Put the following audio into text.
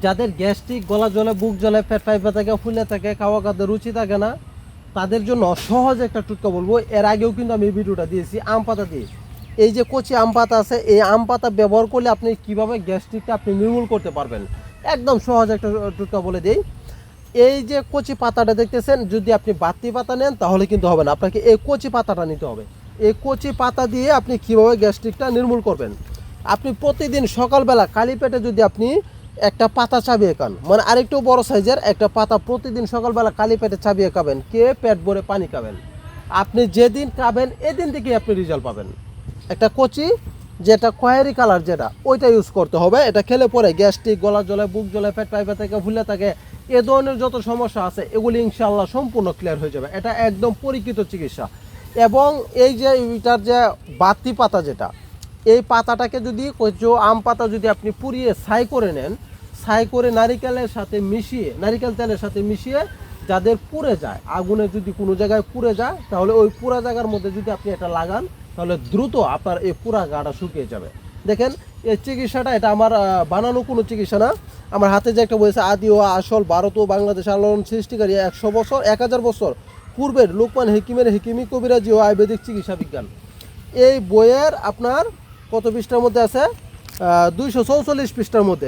যাদের গ্যাস্ট্রিক, গলা জ্বলে, বুক জ্বলে, পেট ফাইপা থাকে, ফুলে থাকে, খাওয়া খাদ্য রুচি থাকে না, তাদের জন্য সহজ একটা টুটকা বলবো। এর আগেও কিন্তু আমি এই ভিডিওটা দিয়েছি আম পাতা দিয়ে। এই যে কচি আম পাতা আছে, এই আম পাতা ব্যবহার করলে আপনি কিভাবে গ্যাস্ট্রিকটা আপনি নির্মূল করতে পারবেন, একদম সহজ একটা টুটকা বলে দিই। এই যে কচি পাতাটা দেখতেছেন, যদি আপনি বাতি পাতা নেন তাহলে কিন্তু হবে না, আপনাকে এই কচি পাতাটা নিতে হবে। এই কচি পাতা দিয়ে আপনি কীভাবে গ্যাস্ট্রিকটা নির্মূল করবেন, আপনি প্রতিদিন সকালবেলা খালি পেটে যদি আপনি একটা পাতা চাবিয়ে খান, মানে আরেকটু বড় সাইজের একটা পাতা প্রতিদিন সকালবেলা খালি পেটে চাবিয়ে খাবেন, কে পেট ভরে পানি খাবেন, আপনি যেদিন খাবেন এদিন থেকেই আপনি রেজাল্ট পাবেন। একটা কচি যেটা খয়েরি কালার, যেটা ওইটা ইউজ করতে হবে। এটা খেলে পরে গ্যাস্ট্রিক, গলা জ্বলে, বুক জ্বলে, পেট পাইপা থেকে, ফুলে থাকে, এ ধরনের যত সমস্যা আছে এগুলি ইনশাআল্লাহ সম্পূর্ণ ক্লিয়ার হয়ে যাবে। এটা একদম পরীক্ষিত চিকিৎসা। এবং এই যে এটার যে বাতি পাতা, যেটা এই পাতাটাকে যদি কচু আম পাতা যদি আপনি পুড়িয়ে ছাই করে নেন, ছাই করে নারিকেলের সাথে মিশিয়ে, নারিকেল তেলের সাথে মিশিয়ে, যাদের পুড়ে যায়, আগুনে যদি কোনো জায়গায় পুড়ে যায়, তাহলে ওই পুরা জায়গার মধ্যে যদি আপনি এটা লাগান, তাহলে দ্রুত আপনার এই পুরা গাটা শুকিয়ে যাবে। দেখেন এই চিকিৎসাটা, এটা আমার বানানো কোনো চিকিৎসা না। আমার হাতে যে একটা বলেছে আদি ও আসল ভারত ও বাংলাদেশ আলোড়ন সৃষ্টিকারী 100 বছর 1000 বছর পূর্বের লোকমান হেকিমের হেকিমি কবিরাজি ও আয়ুর্বেদিক চিকিৎসা বিজ্ঞান, এই বইয়ের আপনার কত পৃষ্ঠার মধ্যে আছে, 244 পৃষ্ঠার মধ্যে।